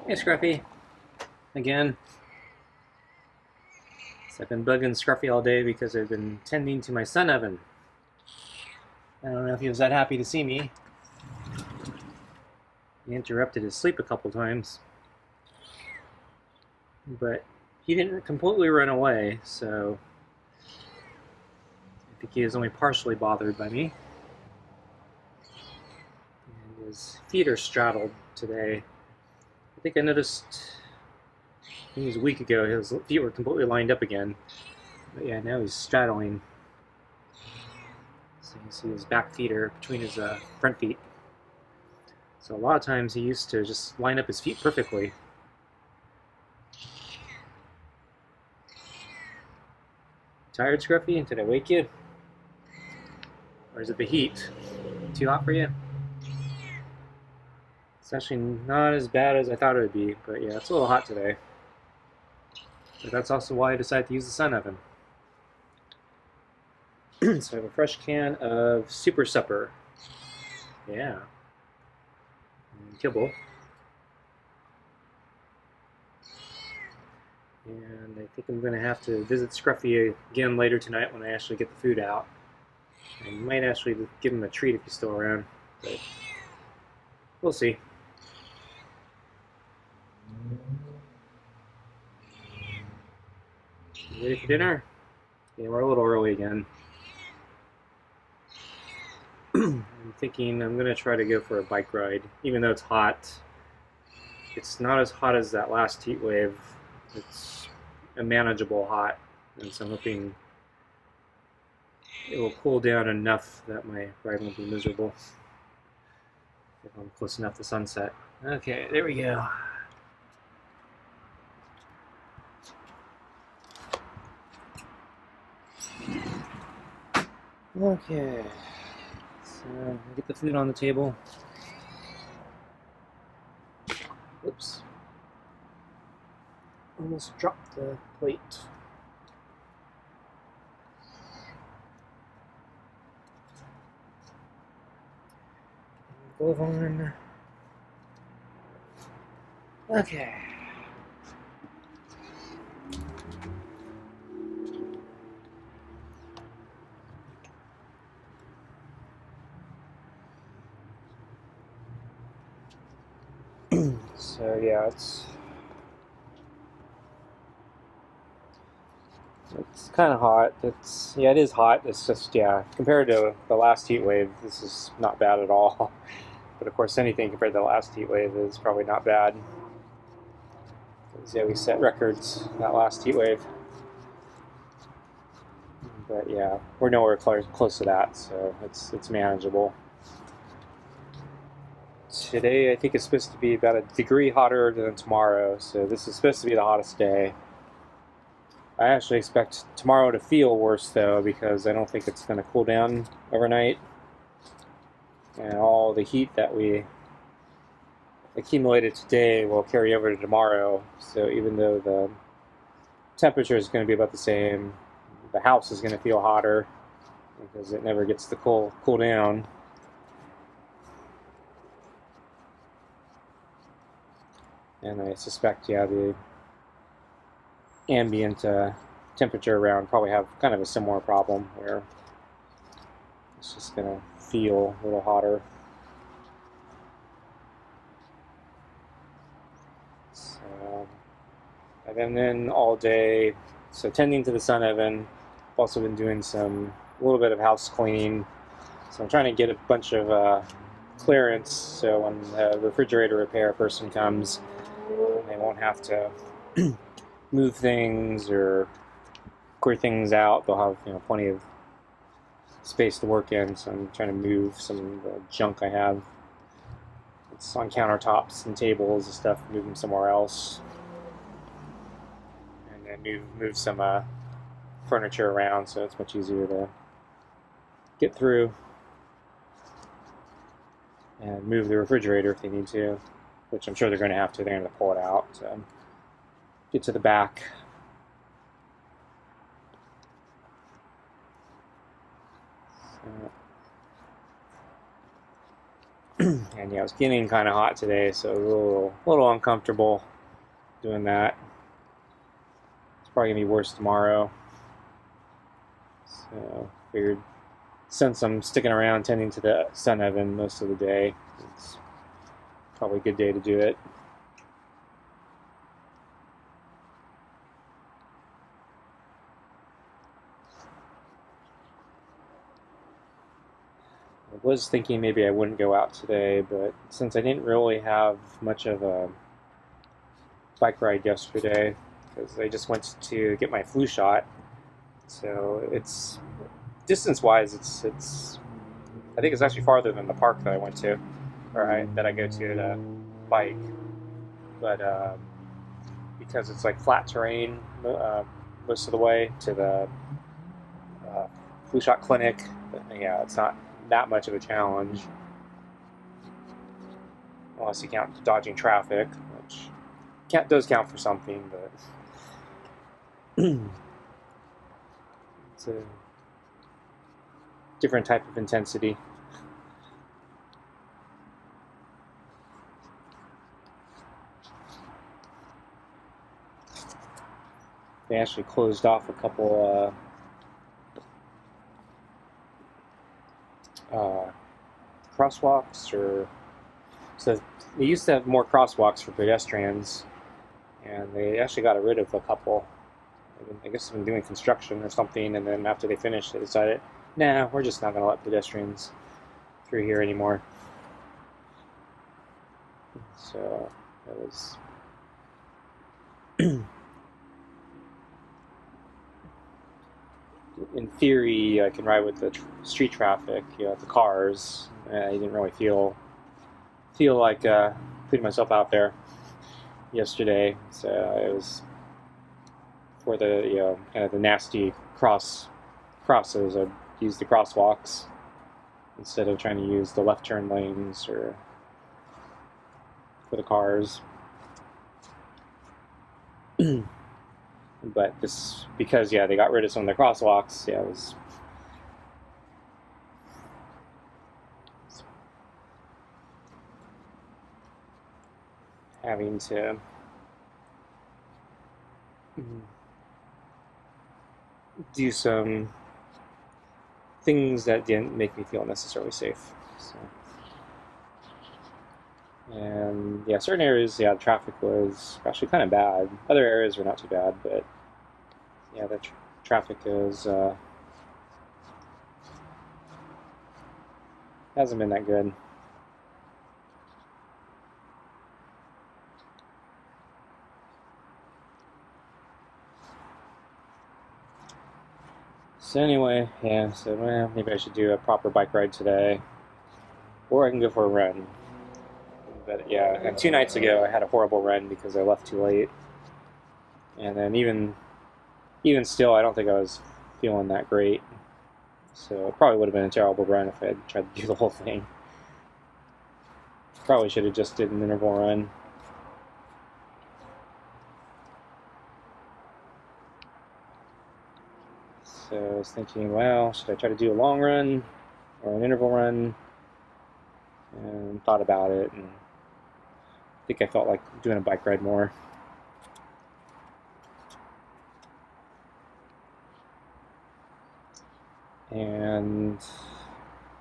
Hey Scruffy, again. So I've been bugging Scruffy all day because I've been tending to my sun oven. I don't know if he was that happy to see me. He interrupted his sleep a couple times. But he didn't completely run away, so I think he was only partially bothered by me. And his feet are straddled today. I think I noticed, I think it was a week ago, his feet were completely lined up again. But yeah, now he's straddling. So you see his back feet are between his front feet. So a lot of times he used to just line up his feet perfectly. Tired, Scruffy? Did I wake you? Or is it the heat? Too hot for you? It's actually not as bad as I thought it would be, but yeah, it's a little hot today. But that's also why I decided to use the sun oven. So I have a fresh can of Super Supper. Yeah. And kibble. And I think I'm going to have to visit Scruffy again later tonight when I actually get the food out. I might actually give him a treat if he's still around, but we'll see. You ready for dinner? Yeah, we're a little early again. I'm thinking I'm going to try to go for a bike ride, even though it's hot. It's not as hot as that last heat wave. It's a manageable hot, and so I'm hoping it will cool down enough that my ride won't be miserable if I'm close enough to sunset. Okay, there we go. Okay, so get the food on the table. Oops. Almost dropped the plate. Glove on. Okay. So yeah, it's kind of hot. It is hot. It's just, yeah, compared to the last heat wave, this is not bad at all. But of course, anything compared to the last heat wave is probably not bad. Because yeah, we set records that last heat wave. But yeah, we're nowhere close to that, so it's manageable. Today, I think it's supposed to be about a degree hotter than tomorrow, so this is supposed to be the hottest day. I actually expect tomorrow to feel worse, though, because I don't think it's going to cool down overnight. And all the heat that we accumulated today will carry over to tomorrow. So even though the temperature is going to be about the same, the house is going to feel hotter because it never gets to cool down. And I suspect, yeah, the ambient temperature around probably have kind of a similar problem where it's just going to feel a little hotter. So I've been in all day, so tending to the sun oven. I've also been doing a little bit of house cleaning. So I'm trying to get a bunch of clearance so when the refrigerator repair person comes, they won't have to move things or clear things out. They'll have plenty of space to work in. So I'm trying to move some of the junk I have. It's on countertops and tables and stuff. Move them somewhere else, and then move some furniture around so it's much easier to get through. And move the refrigerator if they need to, which I'm sure they're going to have to. They're going to pull it out. So get to the back. So And yeah, it was getting kind of hot today, so it was a little uncomfortable doing that. It's probably gonna be worse tomorrow. So figured since I'm sticking around tending to the sun oven most of the day, it's probably a good day to do it. I was thinking maybe I wouldn't go out today, but since I didn't really have much of a bike ride yesterday, because I just went to get my flu shot, so it's distance-wise, it's I think it's actually farther than the park that I went to, or that I go to bike, but because it's like flat terrain most of the way to the flu shot clinic, yeah, it's not that much of a challenge, unless you count dodging traffic, which does count for something, but it's a different type of intensity. They actually closed off a couple crosswalks, so they used to have more crosswalks for pedestrians, and they actually got rid of a couple. I guess they've been doing construction or something, and then after they finished, they decided, nah, we're just not going to let pedestrians through here anymore. So it was in theory, I can ride with the street traffic, the cars. I didn't really feel like putting myself out there yesterday, so it was for the kind of the nasty crosses. I'd use the crosswalks instead of trying to use the left turn lanes or for the cars. But this, because they got rid of some of the crosswalks, it was having to do some things that didn't make me feel necessarily safe. So, and certain areas, the traffic was actually kind of bad. Other areas were not too bad, but the traffic is hasn't been that good. So anyway, so maybe I should do a proper bike ride today, or I can go for a run. But and 2 nights ago I had a horrible run because I left too late, and then even still, I don't think I was feeling that great. So it probably would have been a terrible run if I had tried to do the whole thing. Probably should have just did an interval run. So I was thinking, well, should I try to do a long run or an interval run? And thought about it, and I think I felt like doing a bike ride more. And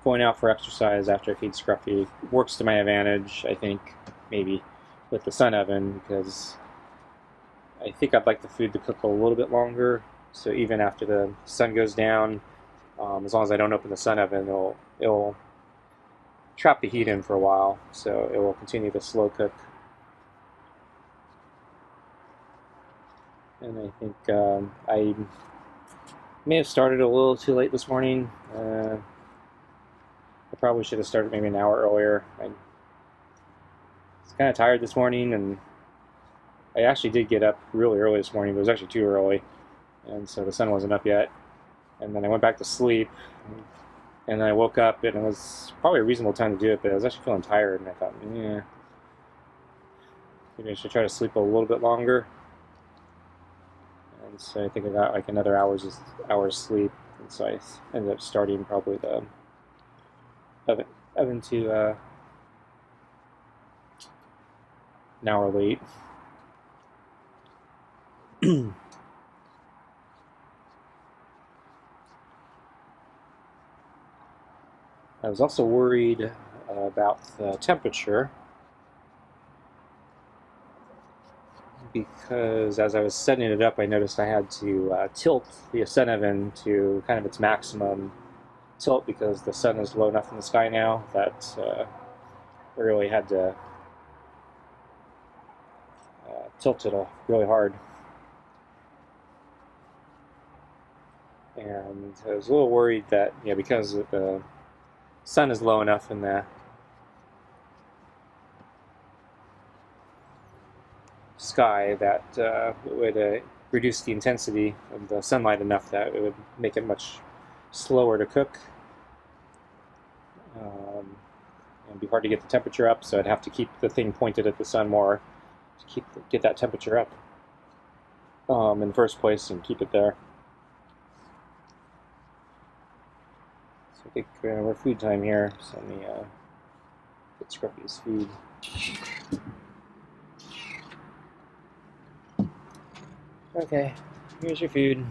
going out for exercise after I feed Scruffy works to my advantage, I think, maybe, with the sun oven, because I think I'd like the food to cook a little bit longer. So even after the sun goes down, as long as I don't open the sun oven, it'll trap the heat in for a while, so it will continue to slow cook. And I think I may have started a little too late this morning. I probably should have started maybe an hour earlier. I was kind of tired this morning, and I actually did get up really early this morning, but it was actually too early, and so the sun wasn't up yet. And then I went back to sleep, and then I woke up, and it was probably a reasonable time to do it, but I was actually feeling tired, and I thought, maybe I should try to sleep a little bit longer. And so I think I got like another hour's sleep, and so I ended up starting probably the oven to an hour late. I was also worried about the temperature because as I was setting it up, I noticed I had to tilt the ascent oven to kind of its maximum tilt because the sun is low enough in the sky now that I really had to tilt it really hard. And I was a little worried that, because the sun is low enough in the sky that it would reduce the intensity of the sunlight enough that it would make it much slower to cook. And be hard to get the temperature up, so I'd have to keep the thing pointed at the sun more to get that temperature up in the first place and keep it there. So I think we're food time here, so let me get Scruffy's food. Okay, here's your food.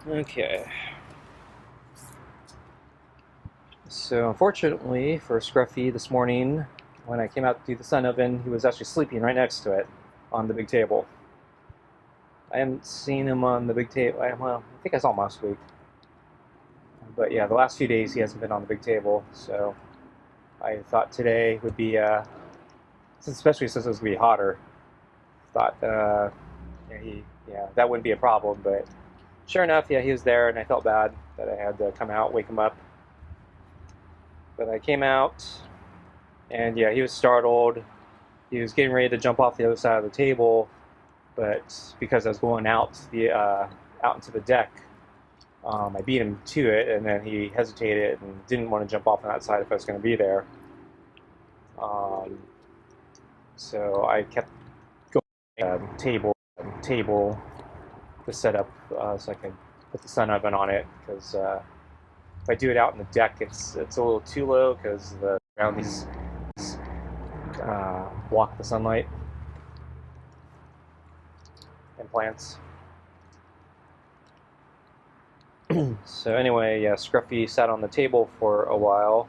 Okay. So unfortunately for Scruffy this morning, when I came out to do the sun oven, he was actually sleeping right next to it on the big table. I haven't seen him on the big table. Well, I think I saw him last week. But yeah, the last few days he hasn't been on the big table. So I thought today would be, especially since it was going to be hotter, thought that wouldn't be a problem. But sure enough, yeah, he was there, and I felt bad that I had to come out, wake him up. But I came out, and yeah, he was startled. He was getting ready to jump off the other side of the table, but because I was going out into the deck, I beat him to it, and then he hesitated and didn't want to jump off on that side if I was going to be there. So I kept going table to set up so I could put the sun oven on it, because if I do it out in the deck, it's a little too low because the ground these block the sunlight and plants. So anyway, yeah, Scruffy sat on the table for a while.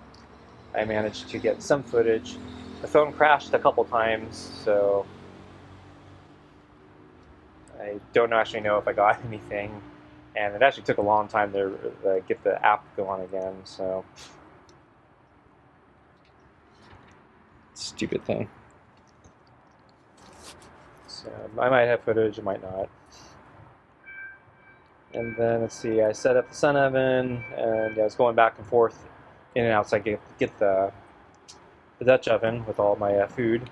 I managed to get some footage. The phone crashed a couple times, so I don't actually know if I got anything. And it actually took a long time to get the app going again, so stupid thing. So I might have footage, I might not. And then let's see, I set up the sun oven, and I was going back and forth in and out so I could get the Dutch oven with all my food.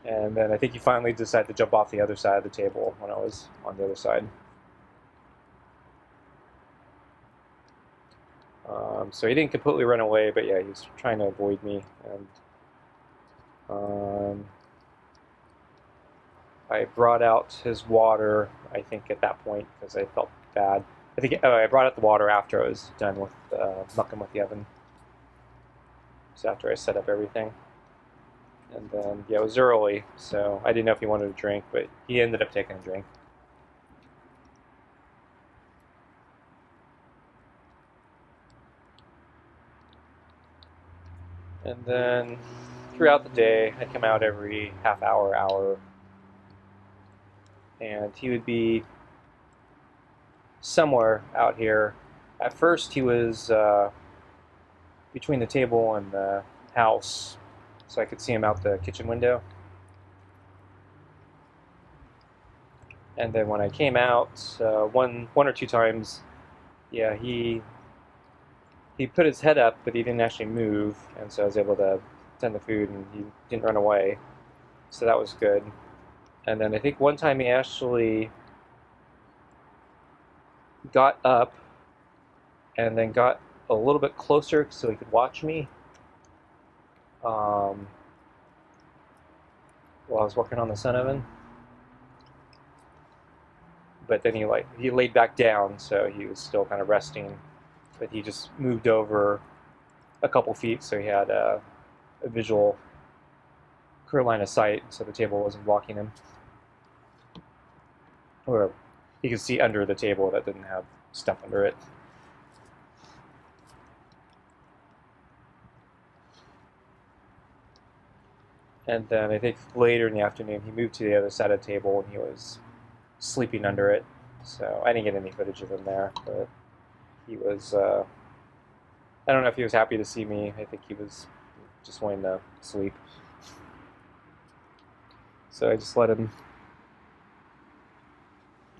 And then I think he finally decided to jump off the other side of the table when I was on the other side. So he didn't completely run away, but yeah, he was trying to avoid me. And I brought out his water, I think, at that point, because I felt bad. I brought out the water after I was done with mucking with the oven. So after I set up everything. And then, yeah, it was early, so I didn't know if he wanted a drink, but he ended up taking a drink. And then throughout the day, I'd come out every half hour, and he would be somewhere out here. At first, he was between the table and the house, so I could see him out the kitchen window. And then when I came out, one or two times, he put his head up, but he didn't actually move, and so I was able to tend the food, and he didn't run away, so that was good. And then I think one time he actually got up and then got a little bit closer so he could watch me while I was working on the sun oven. But then he laid back down, so he was still kind of resting. But he just moved over a couple feet, so he had a visual clear line of sight, so the table wasn't blocking him. Or he could see under the table that didn't have stuff under it. And then I think later in the afternoon, he moved to the other side of the table, and he was sleeping under it. So I didn't get any footage of him there, but he was, I don't know if he was happy to see me. I think he was just wanting to sleep. So I just let him,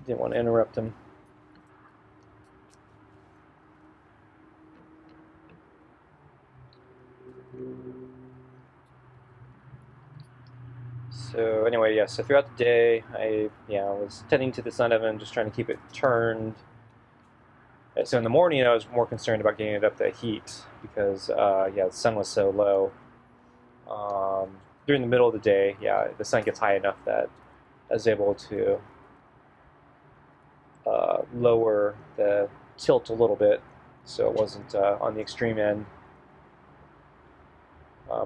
didn't want to interrupt him. So anyway, yeah, so throughout the day, I was tending to the sun oven, just trying to keep it turned. So in the morning, I was more concerned about getting it up to heat because, the sun was so low. During the middle of the day, the sun gets high enough that I was able to lower the tilt a little bit, so it wasn't on the extreme end.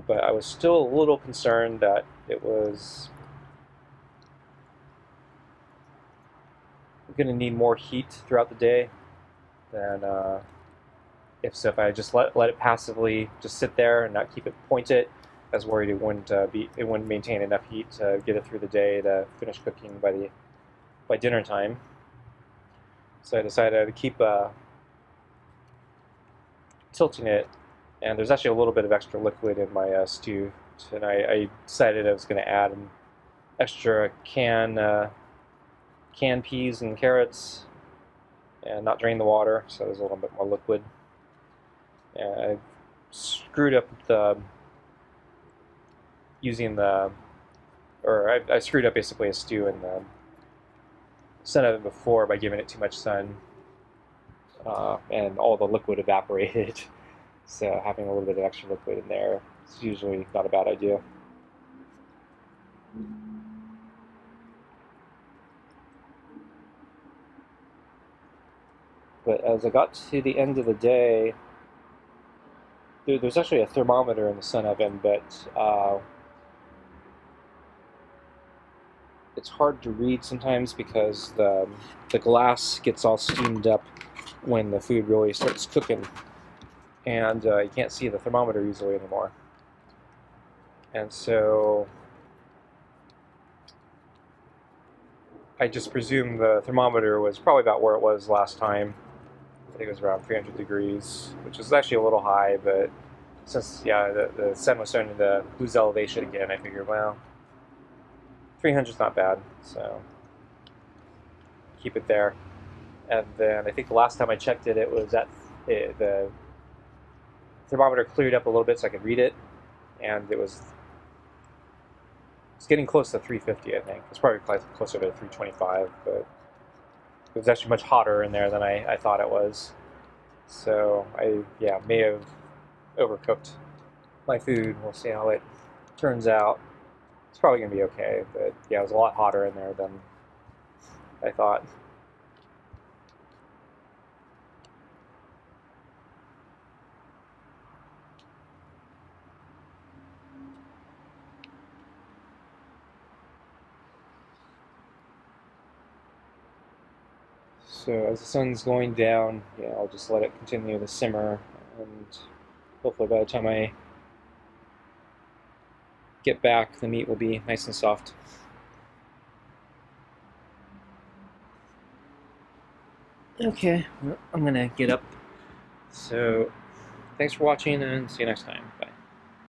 But I was still a little concerned that it was going to need more heat throughout the day than if I just let it passively just sit there and not keep it pointed. I was worried it wouldn't maintain enough heat to get it through the day to finish cooking by dinner time. So I decided to keep tilting it. And there's actually a little bit of extra liquid in my stew, and I decided I was going to add an extra canned peas and carrots, and not drain the water, so there's a little bit more liquid. And I screwed up I screwed up basically a stew in the sun oven before by giving it too much sun, and all the liquid evaporated. So having a little bit of extra liquid in there is usually not a bad idea. But as I got to the end of the day, there's actually a thermometer in the sun oven, but it's hard to read sometimes because the glass gets all steamed up when the food really starts cooking. And you can't see the thermometer easily anymore. And so I just presumed the thermometer was probably about where it was last time. I think it was around 300 degrees, which is actually a little high, but since the sun was starting to lose elevation again, I figured, well, 300 is not bad, so keep it there. And then I think the last time I checked it, it was at the thermometer cleared up a little bit so I could read it, and it's getting close to 350, I think. It's probably closer to 325, but it was actually much hotter in there than I thought it was. So I may have overcooked my food. We'll see how it turns out. It's probably going to be okay, but it was a lot hotter in there than I thought. So as the sun's going down, I'll just let it continue to simmer, and hopefully by the time I get back, the meat will be nice and soft. Okay, well, I'm gonna get up. So thanks for watching, and see you next time. Bye.